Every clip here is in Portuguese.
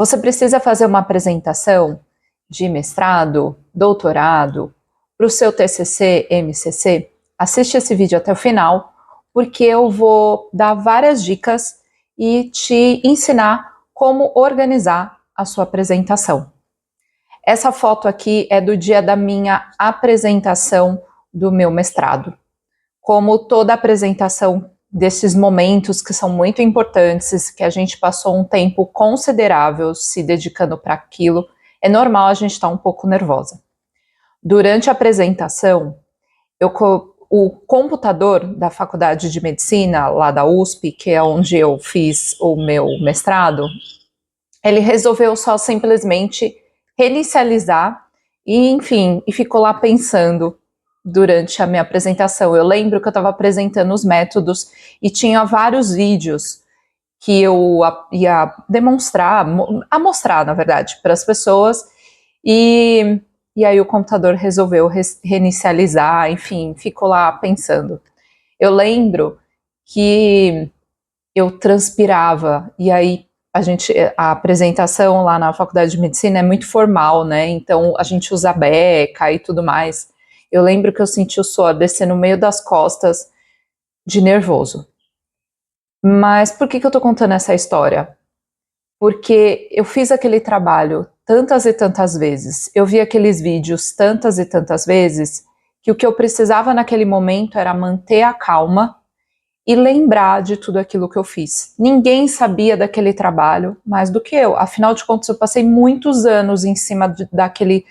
Você precisa fazer uma apresentação de mestrado, doutorado, para o seu TCC, MCC? Assiste esse vídeo até o final, porque eu vou dar várias dicas e te ensinar como organizar a sua apresentação. Essa foto aqui é do dia da minha apresentação do meu mestrado. Como toda apresentação desses momentos que são muito importantes, que a gente passou um tempo considerável se dedicando para aquilo, é normal a gente estar um pouco nervosa. Durante a apresentação, o computador da Faculdade de Medicina, lá da USP, que é onde eu fiz o meu mestrado, ele resolveu só simplesmente reinicializar e, enfim, e ficou lá pensando durante a minha apresentação. Eu lembro que eu estava apresentando os métodos e tinha vários vídeos que eu ia demonstrar, mostrar, na verdade, para as pessoas, e aí o computador resolveu reinicializar, enfim, ficou lá pensando. Eu lembro que eu transpirava, e aí a apresentação lá na Faculdade de Medicina é muito formal, né? Então a gente usa beca e tudo mais. Eu lembro que eu senti o suor descer no meio das costas de nervoso. Mas por que eu tô contando essa história? Porque eu fiz aquele trabalho tantas e tantas vezes, eu vi aqueles vídeos tantas e tantas vezes, que o que eu precisava naquele momento era manter a calma e lembrar de tudo aquilo que eu fiz. Ninguém sabia daquele trabalho mais do que eu. Afinal de contas, eu passei muitos anos em cima daquele,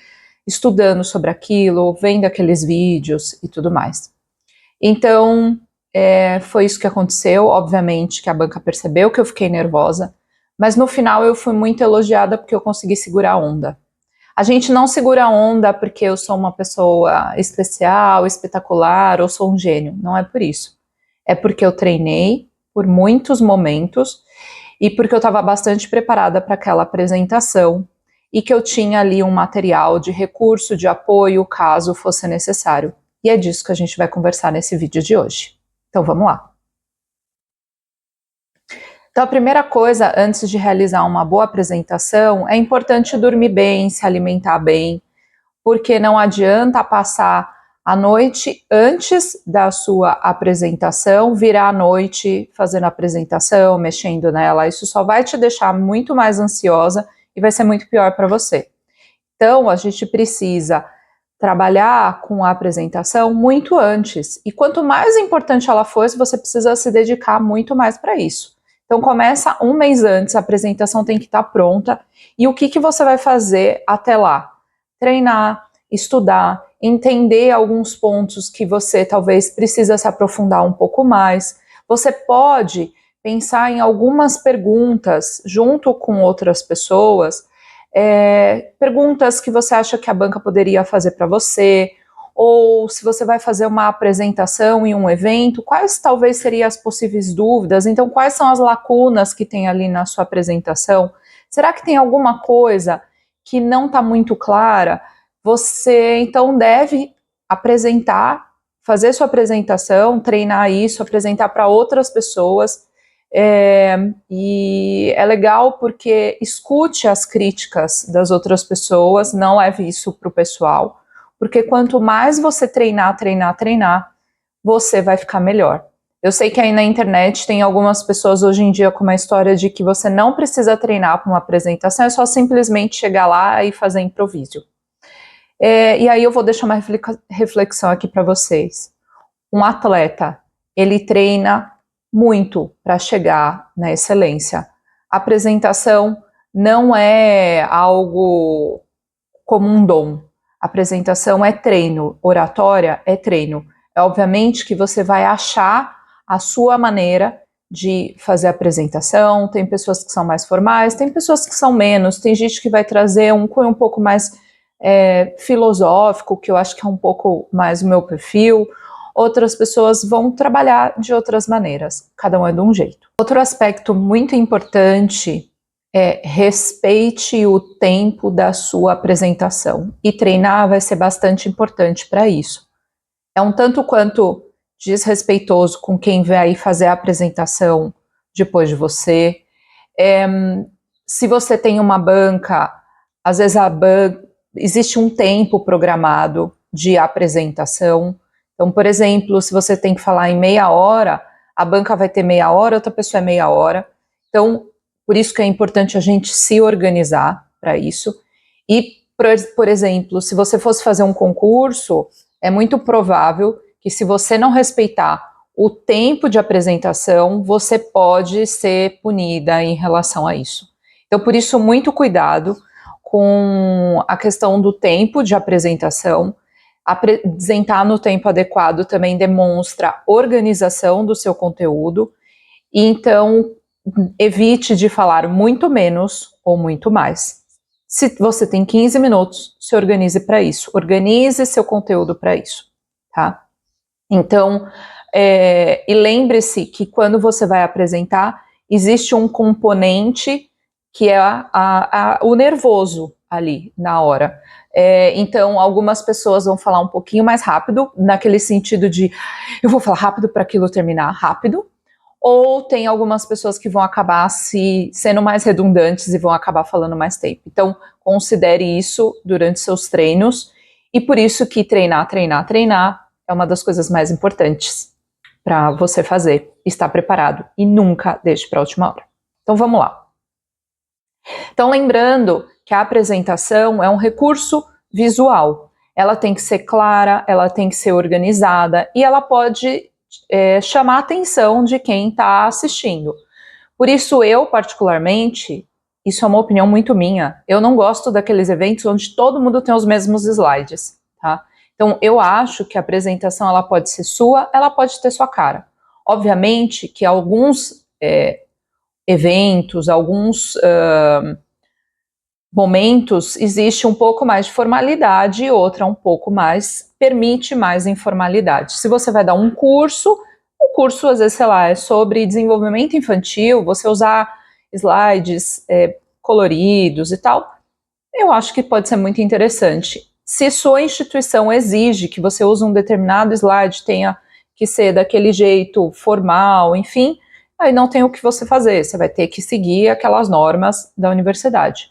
estudando sobre aquilo, vendo aqueles vídeos e tudo mais. Então, foi isso que aconteceu. Obviamente que a banca percebeu que eu fiquei nervosa, mas no final eu fui muito elogiada porque eu consegui segurar a onda. A gente não segura a onda porque eu sou uma pessoa especial, espetacular ou sou um gênio. Não é por isso. É porque eu treinei por muitos momentos e porque eu estava bastante preparada para aquela apresentação e que eu tinha ali um material de recurso, de apoio, caso fosse necessário. E é disso que a gente vai conversar nesse vídeo de hoje. Então vamos lá. Então a primeira coisa, antes de realizar uma boa apresentação, é importante dormir bem, se alimentar bem, porque não adianta passar a noite antes da sua apresentação, virar à noite fazendo a apresentação, mexendo nela, isso só vai te deixar muito mais ansiosa e vai ser muito pior para você. Então, a gente precisa trabalhar com a apresentação muito antes, e quanto mais importante ela for, você precisa se dedicar muito mais para isso. Então, começa um mês antes, a apresentação tem que estar pronta, e o que você vai fazer até lá? Treinar, estudar, entender alguns pontos que você talvez precisa se aprofundar um pouco mais. Você pode pensar em algumas perguntas junto com outras pessoas, perguntas que você acha que a banca poderia fazer para você, ou se você vai fazer uma apresentação em um evento, quais talvez seriam as possíveis dúvidas? Então, quais são as lacunas que tem ali na sua apresentação? Será que tem alguma coisa que não está muito clara? Você, então, deve apresentar, fazer sua apresentação, treinar isso, apresentar para outras pessoas. E é legal porque escute as críticas das outras pessoas, não leve isso para o pessoal, porque quanto mais você treinar, você vai ficar melhor. Eu sei que aí na internet tem algumas pessoas hoje em dia com uma história de que você não precisa treinar para uma apresentação, é só simplesmente chegar lá e fazer improviso. E aí eu vou deixar uma reflexão aqui para vocês. Um atleta, ele treina muito para chegar na excelência. A apresentação não é algo como um dom. A apresentação é treino, oratória é treino. É obviamente que você vai achar a sua maneira de fazer a apresentação. Tem pessoas que são mais formais, tem pessoas que são menos, tem gente que vai trazer um cunho um pouco mais filosófico, que eu acho que é um pouco mais o meu perfil. Outras pessoas vão trabalhar de outras maneiras, cada um é de um jeito. Outro aspecto muito importante é respeite o tempo da sua apresentação, e treinar vai ser bastante importante para isso. É um tanto quanto desrespeitoso com quem vai fazer a apresentação depois de você. se você tem uma banca, às vezes existe um tempo programado de apresentação. Então, por exemplo, se você tem que falar em meia hora, a banca vai ter meia hora, outra pessoa é meia hora. Então, por isso que é importante a gente se organizar para isso. E, por exemplo, se você fosse fazer um concurso, é muito provável que se você não respeitar o tempo de apresentação, você pode ser punida em relação a isso. Então, por isso, muito cuidado com a questão do tempo de apresentação. Apresentar no tempo adequado também demonstra organização do seu conteúdo. E então, evite de falar muito menos ou muito mais. Se você tem 15 minutos, se organize para isso. Organize seu conteúdo para isso, tá? Então, e lembre-se que quando você vai apresentar, existe um componente que é o nervoso ali na hora. Então, algumas pessoas vão falar um pouquinho mais rápido, naquele sentido de eu vou falar rápido para aquilo terminar rápido, ou tem algumas pessoas que vão acabar sendo mais redundantes e vão acabar falando mais tempo. Então, considere isso durante seus treinos, e por isso que treinar é uma das coisas mais importantes para você fazer, estar preparado, e nunca deixe para a última hora. Então, vamos lá. Então, lembrando que a apresentação é um recurso visual. Ela tem que ser clara, ela tem que ser organizada e ela pode chamar a atenção de quem está assistindo. Por isso, eu, particularmente, isso é uma opinião muito minha, eu não gosto daqueles eventos onde todo mundo tem os mesmos slides, tá? Então, eu acho que a apresentação ela pode ser sua, ela pode ter sua cara. Obviamente que alguns eventos, alguns momentos, existe um pouco mais de formalidade e outra um pouco mais, permite mais informalidade. Se você vai dar um curso, o curso às vezes, sei lá, é sobre desenvolvimento infantil, você usar slides coloridos e tal, eu acho que pode ser muito interessante. Se sua instituição exige que você use um determinado slide, tenha que ser daquele jeito formal, enfim, aí não tem o que você fazer, você vai ter que seguir aquelas normas da universidade.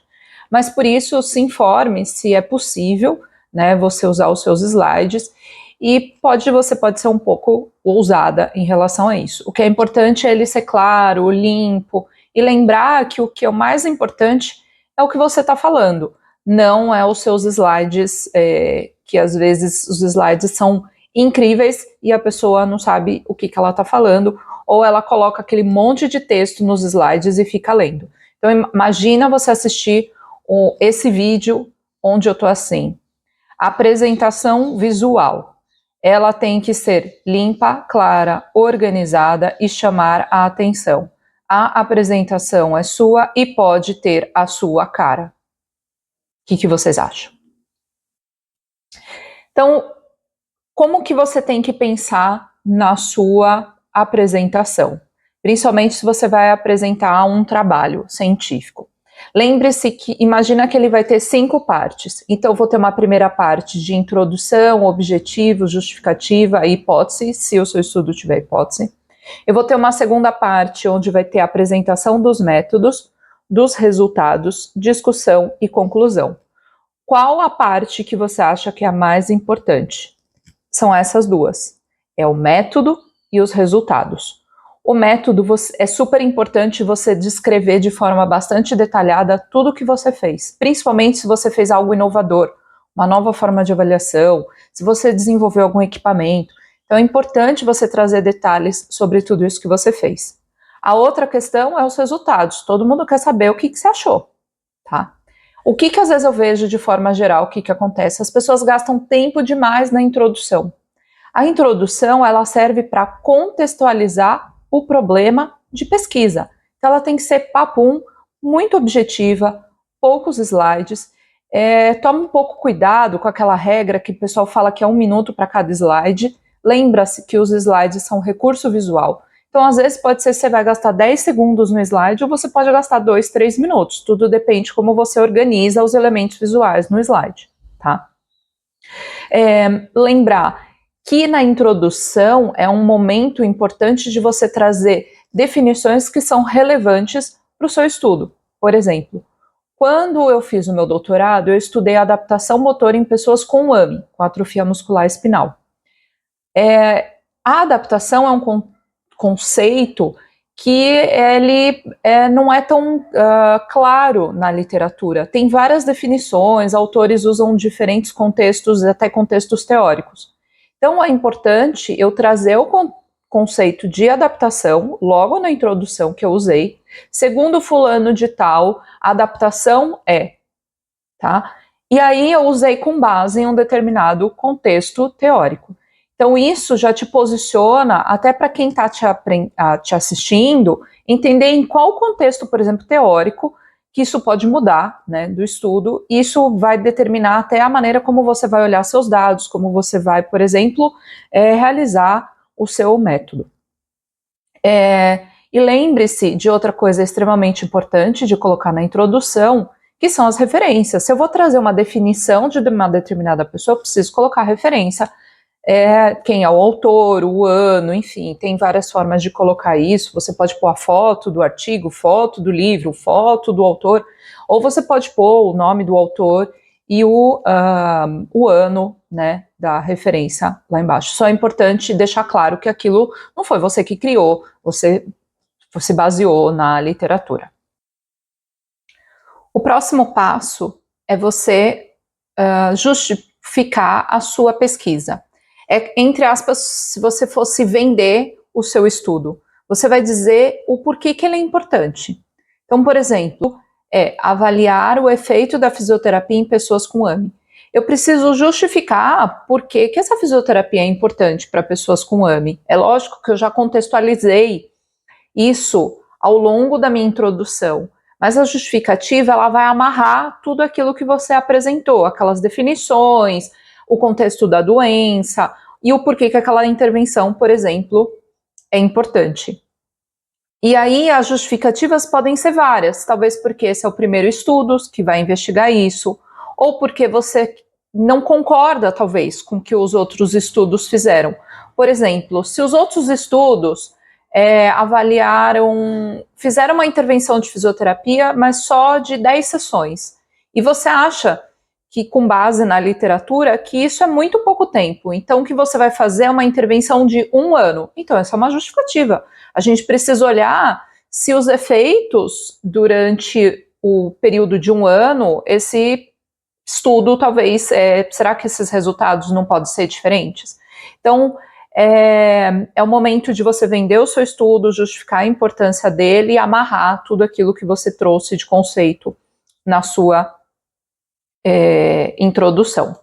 Mas por isso, se informe se é possível, né, você usar os seus slides, e você pode ser um pouco ousada em relação a isso. O que é importante é ele ser claro, limpo, e lembrar que o que é o mais importante é o que você está falando, não é os seus slides, que às vezes os slides são incríveis e a pessoa não sabe o que ela está falando, ou ela coloca aquele monte de texto nos slides e fica lendo. Então imagina você assistir esse vídeo onde eu tô assim. Apresentação visual. Ela tem que ser limpa, clara, organizada e chamar a atenção. A apresentação é sua e pode ter a sua cara. O que vocês acham? Então, como que você tem que pensar na sua apresentação? Principalmente se você vai apresentar um trabalho científico. Lembre-se que, imagina que ele vai ter 5 partes. Então, eu vou ter uma primeira parte de introdução, objetivo, justificativa e hipótese, se o seu estudo tiver hipótese. Eu vou ter uma segunda parte, onde vai ter a apresentação dos métodos, dos resultados, discussão e conclusão. Qual a parte que você acha que é a mais importante? São essas duas. É o método e os resultados. O método é super importante você descrever de forma bastante detalhada tudo o que você fez, principalmente se você fez algo inovador, uma nova forma de avaliação, se você desenvolveu algum equipamento. Então é importante você trazer detalhes sobre tudo isso que você fez. A outra questão é os resultados. Todo mundo quer saber o que você achou, tá? O que às vezes eu vejo de forma geral, o que acontece? As pessoas gastam tempo demais na introdução. A introdução, ela serve para contextualizar o problema de pesquisa. Então, ela tem que ser papum, muito objetiva, poucos slides. Tome um pouco cuidado com aquela regra que o pessoal fala que é 1 minuto para cada slide. Lembra-se que os slides são recurso visual. Então, às vezes, pode ser que você vai gastar 10 segundos no slide ou você pode gastar 2, 3 minutos. Tudo depende como você organiza os elementos visuais no slide, tá? Lembrar que na introdução é um momento importante de você trazer definições que são relevantes para o seu estudo. Por exemplo, quando eu fiz o meu doutorado, eu estudei adaptação motora em pessoas com AME, com atrofia muscular espinal. A adaptação é um conceito que ele não é tão claro na literatura. Tem várias definições, autores usam diferentes contextos, até contextos teóricos. Então, é importante eu trazer o conceito de adaptação logo na introdução que eu usei. Segundo fulano de tal, adaptação tá? E aí eu usei com base em um determinado contexto teórico. Então, isso já te posiciona, até para quem está te assistindo, entender em qual contexto, por exemplo, teórico, que isso pode mudar, né, do estudo. Isso vai determinar até a maneira como você vai olhar seus dados, como você vai, por exemplo, realizar o seu método. E lembre-se de outra coisa extremamente importante de colocar na introdução, que são as referências. Se eu vou trazer uma definição de uma determinada pessoa, eu preciso colocar referência. Quem é o autor, o ano, enfim, tem várias formas de colocar isso. Você pode pôr a foto do artigo, foto do livro, foto do autor, ou você pode pôr o nome do autor e o ano, né, da referência lá embaixo. Só é importante deixar claro que aquilo não foi você que criou, você se baseou na literatura. O próximo passo é você justificar a sua pesquisa. Entre aspas, se você fosse vender o seu estudo, você vai dizer o porquê que ele é importante. Então, por exemplo, avaliar o efeito da fisioterapia em pessoas com AME. Eu preciso justificar por que essa fisioterapia é importante para pessoas com AME. É lógico que eu já contextualizei isso ao longo da minha introdução, mas a justificativa ela vai amarrar tudo aquilo que você apresentou, aquelas definições, o contexto da doença e o porquê que aquela intervenção, por exemplo, é importante. E aí as justificativas podem ser várias, talvez porque esse é o primeiro estudo que vai investigar isso, ou porque você não concorda, talvez, com o que os outros estudos fizeram. Por exemplo, se os outros estudos fizeram uma intervenção de fisioterapia, mas só de 10 sessões, e você acha que, com base na literatura, que isso é muito pouco tempo, então o que você vai fazer é uma intervenção de 1 ano. Então, essa é uma justificativa. A gente precisa olhar se os efeitos durante o período de 1 ano, esse estudo talvez, será que esses resultados não podem ser diferentes? Então, é o momento de você vender o seu estudo, justificar a importância dele e amarrar tudo aquilo que você trouxe de conceito na sua introdução.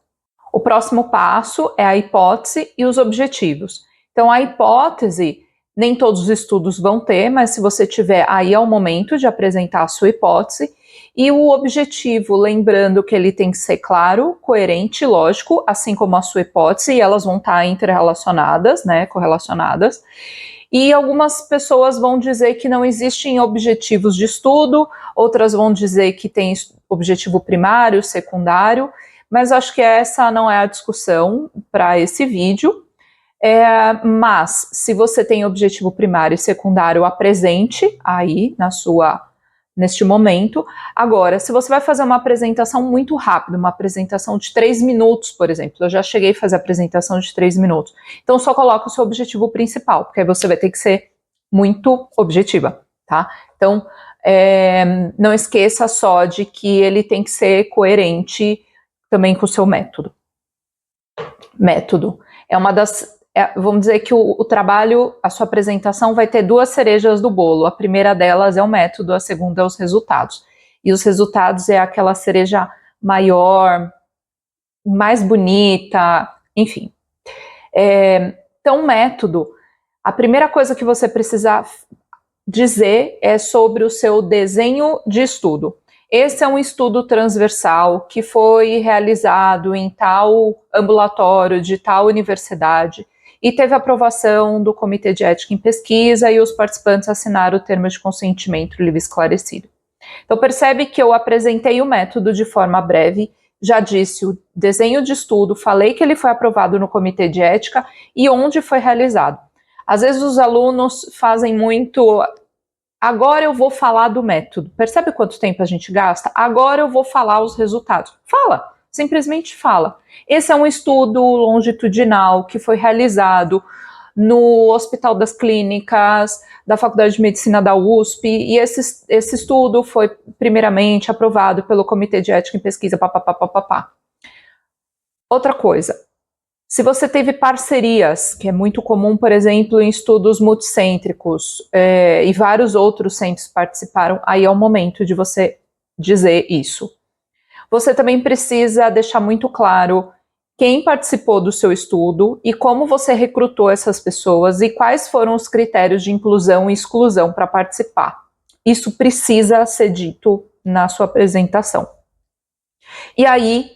O próximo passo é a hipótese e os objetivos. Então, a hipótese, nem todos os estudos vão ter, mas se você tiver, aí é o momento de apresentar a sua hipótese. E o objetivo, lembrando que ele tem que ser claro, coerente, lógico, assim como a sua hipótese, e elas vão estar interrelacionadas, né, correlacionadas. E algumas pessoas vão dizer que não existem objetivos de estudo, outras vão dizer que tem objetivo primário, secundário, mas acho que essa não é a discussão para esse vídeo. Mas, se você tem objetivo primário e secundário, apresente aí neste momento. Agora, se você vai fazer uma apresentação muito rápida, uma apresentação de 3 minutos, por exemplo, eu já cheguei a fazer apresentação de 3 minutos, então só coloca o seu objetivo principal, porque aí você vai ter que ser muito objetiva, tá? Então, não esqueça só de que ele tem que ser coerente também com o seu método. Método é uma das... vamos dizer que o trabalho, a sua apresentação vai ter 2 cerejas do bolo. A primeira delas é o método, a segunda é os resultados. E os resultados é aquela cereja maior, mais bonita, enfim. Então, método, a primeira coisa que você precisa dizer é sobre o seu desenho de estudo. Esse é um estudo transversal que foi realizado em tal ambulatório de tal universidade e teve aprovação do Comitê de Ética em Pesquisa e os participantes assinaram o termo de consentimento livre e esclarecido. Então, percebe que eu apresentei o método de forma breve, já disse o desenho de estudo, falei que ele foi aprovado no Comitê de Ética e onde foi realizado. Às vezes os alunos fazem muito agora eu vou falar do método. Percebe quanto tempo a gente gasta? Agora eu vou falar os resultados. Fala, simplesmente fala. Esse é um estudo longitudinal que foi realizado no Hospital das Clínicas da Faculdade de Medicina da USP, e esse estudo foi primeiramente aprovado pelo Comitê de Ética em Pesquisa, papapá. Outra coisa, se você teve parcerias, que é muito comum, por exemplo, em estudos multicêntricos, e vários outros centros participaram, aí é o momento de você dizer isso. Você também precisa deixar muito claro quem participou do seu estudo e como você recrutou essas pessoas e quais foram os critérios de inclusão e exclusão para participar. Isso precisa ser dito na sua apresentação. E aí,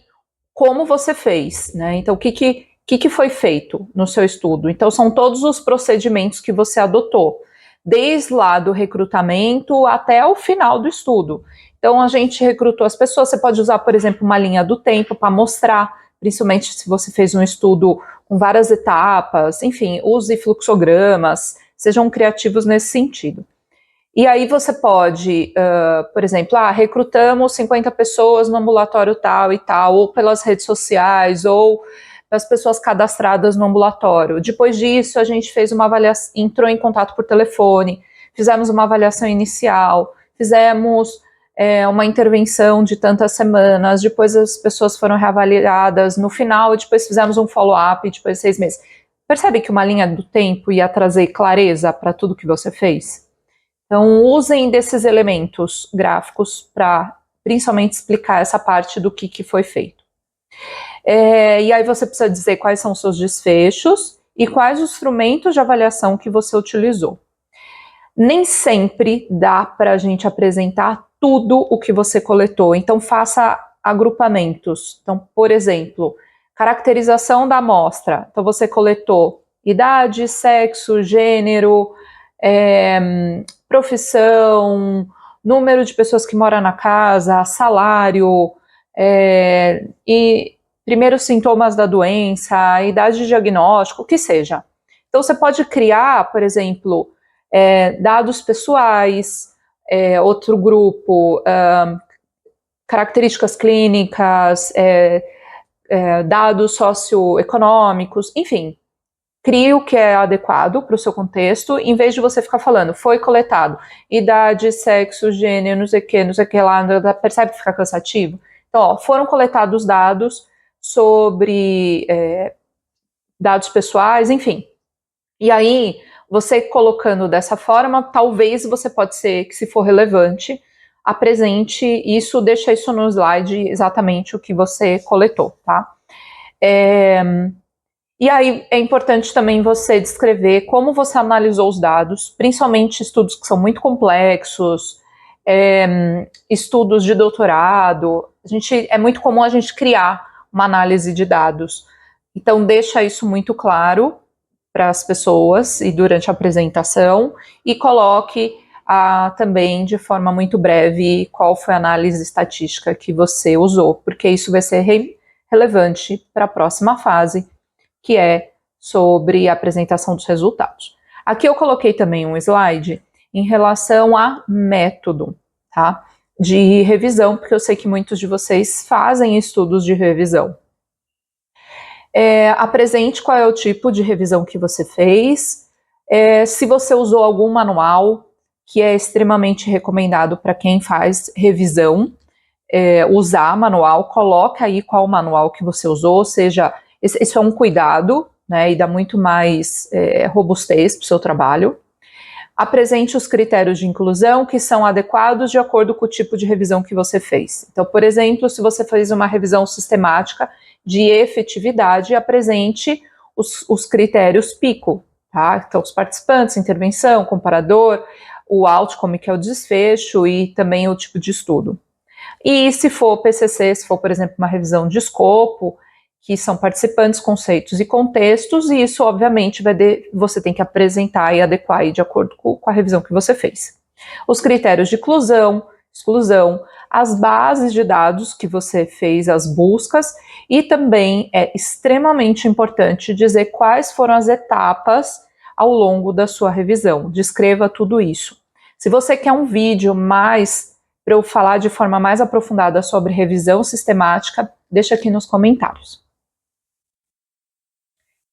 como você fez, né? Então, o que foi feito no seu estudo? Então, são todos os procedimentos que você adotou, desde lá do recrutamento até o final do estudo. Então, a gente recrutou as pessoas, você pode usar, por exemplo, uma linha do tempo para mostrar, principalmente se você fez um estudo com várias etapas, enfim, use fluxogramas, sejam criativos nesse sentido. E aí você pode, por exemplo, recrutamos 50 pessoas no ambulatório tal e tal, ou pelas redes sociais, ou as pessoas cadastradas no ambulatório. Depois disso, a gente fez uma avaliação, entrou em contato por telefone, fizemos uma avaliação inicial, fizemos uma intervenção de tantas semanas, depois as pessoas foram reavaliadas no final, e depois fizemos um follow-up, depois de 6 meses. Percebe que uma linha do tempo ia trazer clareza para tudo que você fez? Então, usem desses elementos gráficos para principalmente explicar essa parte do que foi feito. E aí você precisa dizer quais são os seus desfechos e quais os instrumentos de avaliação que você utilizou. Nem sempre dá para a gente apresentar tudo o que você coletou, então faça agrupamentos. Então, por exemplo, caracterização da amostra. Então, você coletou idade, sexo, gênero, profissão, número de pessoas que moram na casa, salário, e primeiros sintomas da doença, idade de diagnóstico, o que seja. Então, você pode criar, por exemplo, dados pessoais, outro grupo, características clínicas, dados socioeconômicos, enfim. Crie o que é adequado para o seu contexto, em vez de você ficar falando, foi coletado idade, sexo, gênero, não sei o que lá, percebe que fica cansativo? Então, foram coletados dados sobre dados pessoais, enfim. E aí, você colocando dessa forma, talvez você pode ser que, se for relevante, apresente isso, deixa isso no slide exatamente o que você coletou, tá? E aí é importante também você descrever como você analisou os dados, principalmente estudos que são muito complexos, estudos de doutorado. É muito comum a gente criar uma análise de dados. Então, deixa isso muito claro para as pessoas e durante a apresentação, e coloque também de forma muito breve qual foi a análise estatística que você usou, porque isso vai ser relevante para a próxima fase, que é sobre a apresentação dos resultados. Aqui eu coloquei também um slide em relação a método, tá? De revisão, porque eu sei que muitos de vocês fazem estudos de revisão. Apresente qual é o tipo de revisão que você fez, se você usou algum manual, que é extremamente recomendado para quem faz revisão, usar manual, coloca aí qual manual que você usou, ou seja, isso é um cuidado, né, e dá muito mais robustez para o seu trabalho. Apresente os critérios de inclusão que são adequados de acordo com o tipo de revisão que você fez. Então, por exemplo, se você fez uma revisão sistemática de efetividade, apresente os critérios PICO, tá? Então, os participantes, intervenção, comparador, o outcome, que é o desfecho, e também o tipo de estudo. E se for PCC, se for, por exemplo, uma revisão de escopo, que são participantes, conceitos e contextos, e isso, obviamente, você tem que apresentar e adequar aí de acordo com a revisão que você fez. Os critérios de inclusão, exclusão, as bases de dados que você fez, as buscas, e também é extremamente importante dizer quais foram as etapas ao longo da sua revisão. Descreva tudo isso. Se você quer um vídeo mais para eu falar de forma mais aprofundada sobre revisão sistemática, deixa aqui nos comentários.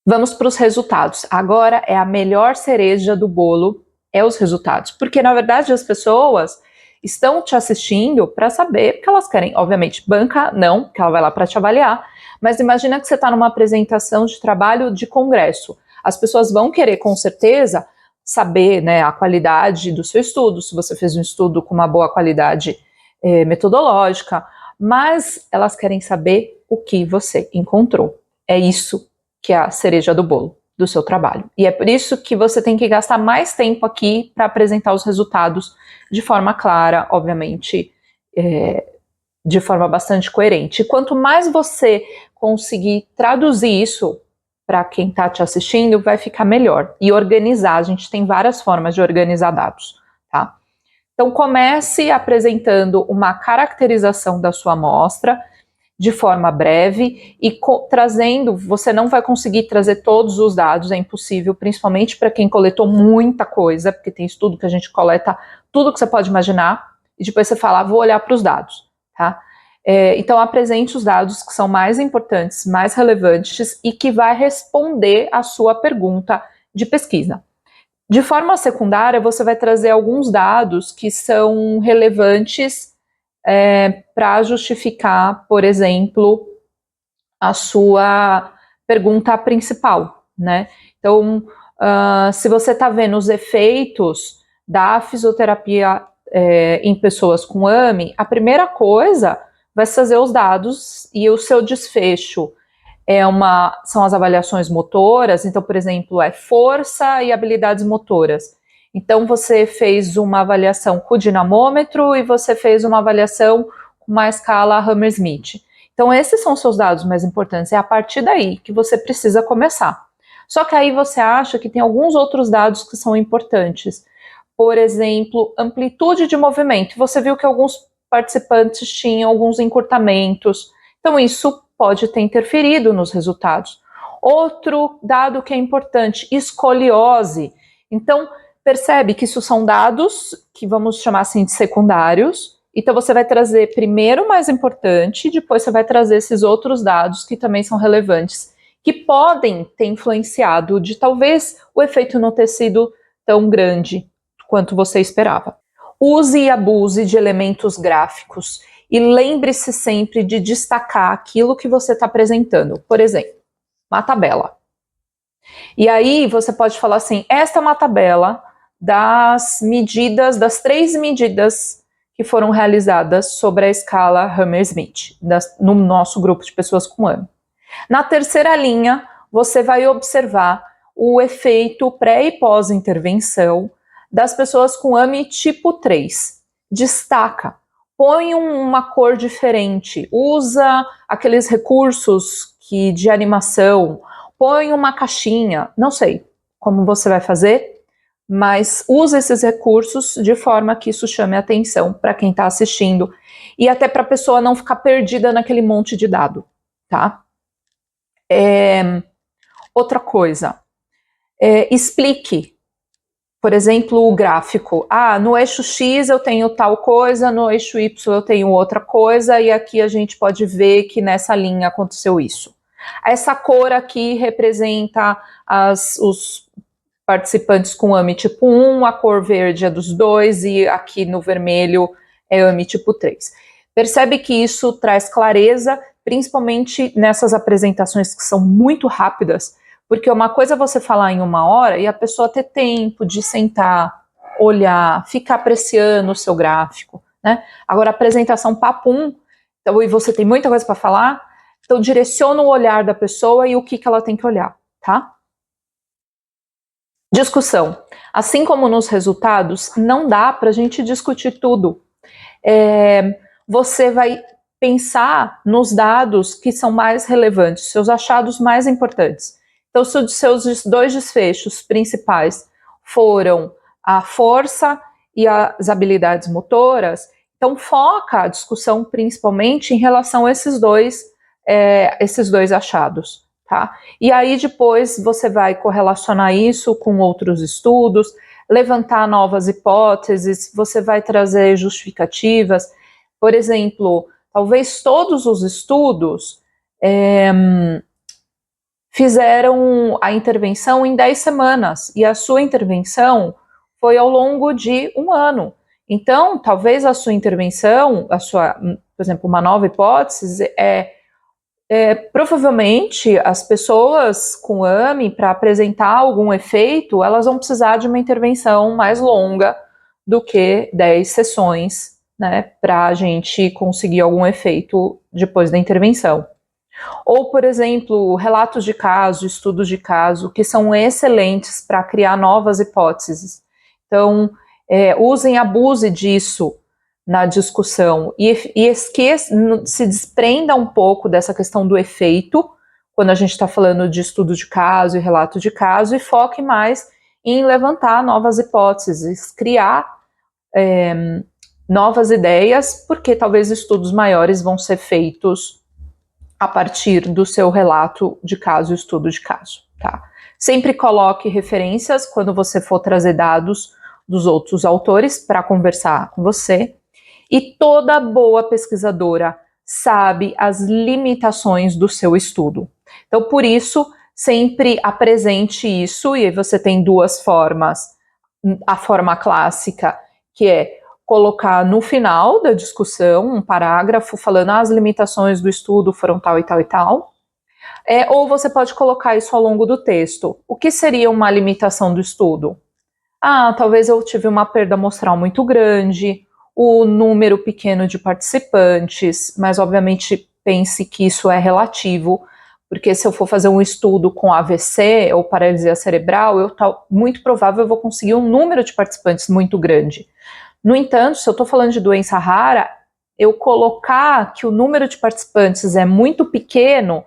Vamos para os resultados. Agora é a melhor cereja do bolo, é os resultados. Porque, na verdade, as pessoas estão te assistindo para saber o que elas querem. Obviamente, banca não, que ela vai lá para te avaliar. Mas imagina que você está numa apresentação de trabalho de congresso. As pessoas vão querer, com certeza, saber, né, a qualidade do seu estudo, se você fez um estudo com uma boa qualidade metodológica, mas elas querem saber o que você encontrou. É isso que é a cereja do bolo do seu trabalho. E é por isso que você tem que gastar mais tempo aqui para apresentar os resultados de forma clara, obviamente, de forma bastante coerente. E quanto mais você conseguir traduzir isso para quem está te assistindo, vai ficar melhor. E organizar, a gente tem várias formas de organizar dados, tá? Então, comece apresentando uma caracterização da sua amostra, de forma breve e trazendo, você não vai conseguir trazer todos os dados, é impossível, principalmente para quem coletou muita coisa, porque tem estudo que a gente coleta tudo que você pode imaginar, e depois você fala, vou olhar para os dados, tá? Então apresente os dados que são mais importantes, mais relevantes e que vai responder a sua pergunta de pesquisa. De forma secundária, você vai trazer alguns dados que são relevantes para justificar, por exemplo, a sua pergunta principal, né? Então, se você está vendo os efeitos da fisioterapia em pessoas com AMI, a primeira coisa vai fazer os dados e o seu desfecho são as avaliações motoras. Então, por exemplo, força e habilidades motoras. Então, você fez uma avaliação com o dinamômetro e você fez uma avaliação com uma escala Hammersmith. Então, esses são os seus dados mais importantes. É a partir daí que você precisa começar. Só que aí você acha que tem alguns outros dados que são importantes. Por exemplo, amplitude de movimento. Você viu que alguns participantes tinham alguns encurtamentos. Então, isso pode ter interferido nos resultados. Outro dado que é importante, escoliose. Então, percebe que isso são dados que vamos chamar assim de secundários. Então você vai trazer primeiro o mais importante, depois você vai trazer esses outros dados que também são relevantes, que podem ter influenciado de talvez o efeito não ter sido tão grande quanto você esperava. Use e abuse de elementos gráficos e lembre-se sempre de destacar aquilo que você está apresentando. Por exemplo, uma tabela. E aí você pode falar assim, esta é uma tabela das 3 medidas que foram realizadas sobre a escala Hammersmith, no nosso grupo de pessoas com AMI. Na terceira linha, você vai observar o efeito pré e pós-intervenção das pessoas com AMI tipo 3. Destaca, põe uma cor diferente, usa aqueles recursos de animação, põe uma caixinha, não sei como você vai fazer, mas usa esses recursos de forma que isso chame a atenção para quem está assistindo e até para a pessoa não ficar perdida naquele monte de dado, tá? Outra coisa, explique, por exemplo, o gráfico. No eixo X eu tenho tal coisa, no eixo Y eu tenho outra coisa, e aqui a gente pode ver que nessa linha aconteceu isso. Essa cor aqui representa os participantes com AMI tipo 1, a cor verde é dos 2 e aqui no vermelho é AMI tipo 3. Percebe que isso traz clareza, principalmente nessas apresentações que são muito rápidas, porque uma coisa é você falar em 1 hora e a pessoa ter tempo de sentar, olhar, ficar apreciando o seu gráfico, né? Agora, a apresentação papum, então, e você tem muita coisa para falar, então direciona o olhar da pessoa e o que ela tem que olhar, tá? Discussão. Assim como nos resultados, não dá para a gente discutir tudo. Você vai pensar nos dados que são mais relevantes, seus achados mais importantes. Então, se os seus 2 desfechos principais foram a força e as habilidades motoras, então foca a discussão principalmente em relação a esses dois achados. Tá? E aí depois você vai correlacionar isso com outros estudos, levantar novas hipóteses, você vai trazer justificativas. Por exemplo, talvez todos os estudos fizeram a intervenção em 10 semanas e a sua intervenção foi ao longo de 1 ano. Então, talvez a sua intervenção, por exemplo, uma nova hipótese, provavelmente as pessoas com AME, para apresentar algum efeito, elas vão precisar de uma intervenção mais longa do que 10 sessões, né, para a gente conseguir algum efeito depois da intervenção. Ou, por exemplo, relatos de caso, estudos de caso, que são excelentes para criar novas hipóteses. Então, abuse disso na discussão e se desprenda um pouco dessa questão do efeito, quando a gente está falando de estudo de caso e relato de caso, e foque mais em levantar novas hipóteses, criar novas ideias, porque talvez estudos maiores vão ser feitos a partir do seu relato de caso e estudo de caso, tá? Sempre coloque referências quando você for trazer dados dos outros autores para conversar com você. E toda boa pesquisadora sabe as limitações do seu estudo. Então, por isso, sempre apresente isso, e aí você tem duas formas. A forma clássica, que é colocar no final da discussão um parágrafo falando as limitações do estudo foram tal e tal e tal. Ou você pode colocar isso ao longo do texto. O que seria uma limitação do estudo? Talvez eu tive uma perda amostral muito grande, o número pequeno de participantes, mas obviamente pense que isso é relativo, porque se eu for fazer um estudo com AVC ou paralisia cerebral, muito provável eu vou conseguir um número de participantes muito grande. No entanto, se eu estou falando de doença rara, eu colocar que o número de participantes é muito pequeno,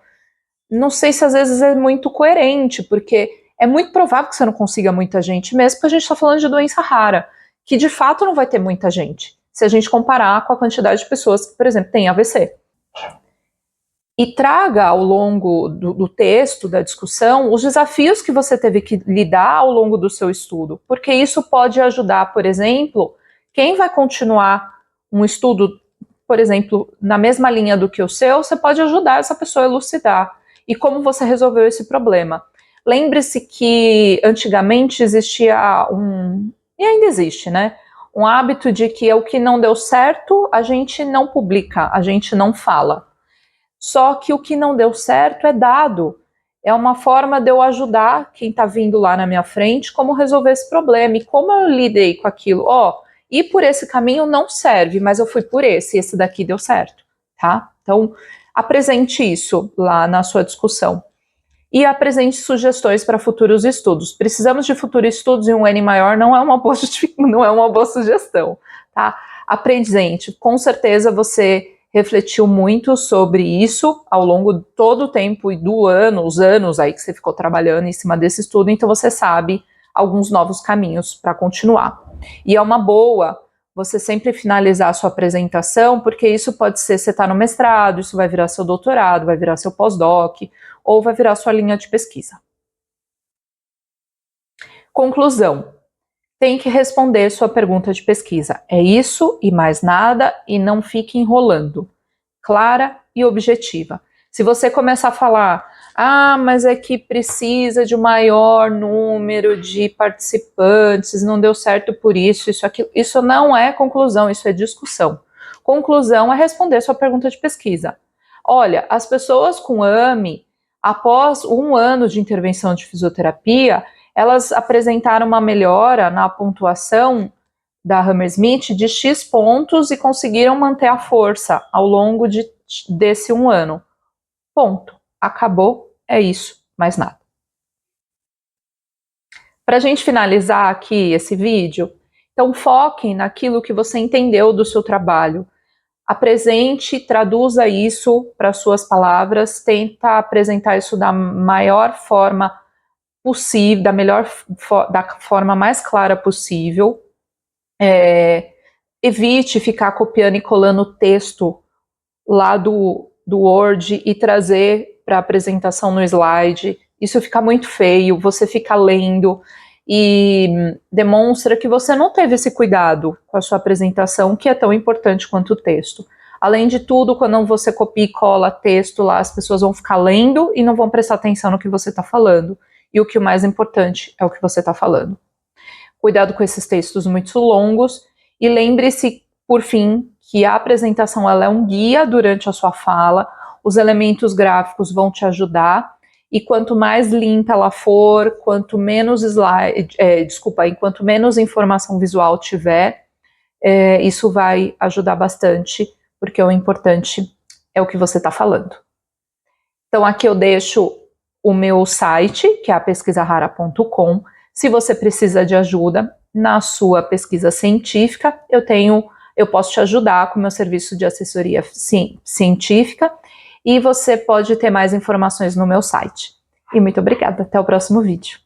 não sei se às vezes é muito coerente, porque é muito provável que você não consiga muita gente, mesmo porque a gente está falando de doença rara, que de fato não vai ter muita gente, se a gente comparar com a quantidade de pessoas que, por exemplo, têm AVC. E traga ao longo do texto, da discussão, os desafios que você teve que lidar ao longo do seu estudo, porque isso pode ajudar, por exemplo, quem vai continuar um estudo, por exemplo, na mesma linha do que o seu, você pode ajudar essa pessoa a elucidar. E como você resolveu esse problema? Lembre-se que antigamente existia e ainda existe, né? Um hábito de que o que não deu certo, a gente não publica, a gente não fala. Só que o que não deu certo é dado. É uma forma de eu ajudar quem está vindo lá na minha frente como resolver esse problema. E como eu lidei com aquilo? Ir por esse caminho não serve, mas eu fui por esse daqui deu certo, tá? Então, apresente isso lá na sua discussão. E apresente sugestões para futuros estudos. Precisamos de futuros estudos em um N maior não é uma boa sugestão, tá? Apresente. Com certeza você refletiu muito sobre isso ao longo de todo o tempo e os anos aí que você ficou trabalhando em cima desse estudo, então você sabe alguns novos caminhos para continuar. E é uma boa você sempre finalizar a sua apresentação, porque isso pode ser, você está no mestrado, isso vai virar seu doutorado, vai virar seu pós-doc, ou vai virar sua linha de pesquisa. Conclusão. Tem que responder sua pergunta de pesquisa. É isso e mais nada, e não fique enrolando. Clara e objetiva. Se você começar a falar, mas é que precisa de um maior número de participantes, não deu certo por isso, aquilo. Isso não é conclusão, isso é discussão. Conclusão é responder sua pergunta de pesquisa. Olha, as pessoas com AME, após 1 ano de intervenção de fisioterapia, elas apresentaram uma melhora na pontuação da Hammersmith de X pontos e conseguiram manter a força ao longo desse 1 ano. Ponto. Acabou, é isso, mais nada. Para a gente finalizar aqui esse vídeo, então foquem naquilo que você entendeu do seu trabalho. Apresente, traduza isso para suas palavras, tenta apresentar isso da maior forma possível, da forma mais clara possível. Evite ficar copiando e colando o texto lá do Word e trazer para a apresentação no slide. Isso fica muito feio, você fica lendo. e demonstra que você não teve esse cuidado com a sua apresentação, que é tão importante quanto o texto. Além de tudo, quando você copia e cola texto lá, as pessoas vão ficar lendo e não vão prestar atenção no que você está falando. E o que o mais importante é o que você está falando. Cuidado com esses textos muito longos e lembre-se, por fim, que a apresentação ela é um guia durante a sua fala, os elementos gráficos vão te ajudar e quanto mais limpa ela for, quanto menos quanto menos informação visual tiver, isso vai ajudar bastante, porque o importante é o que você está falando. Então aqui eu deixo o meu site, que é a pesquisarara.com. Se você precisa de ajuda na sua pesquisa científica, eu posso te ajudar com o meu serviço de assessoria científica e você pode ter mais informações no meu site. E muito obrigada, até o próximo vídeo.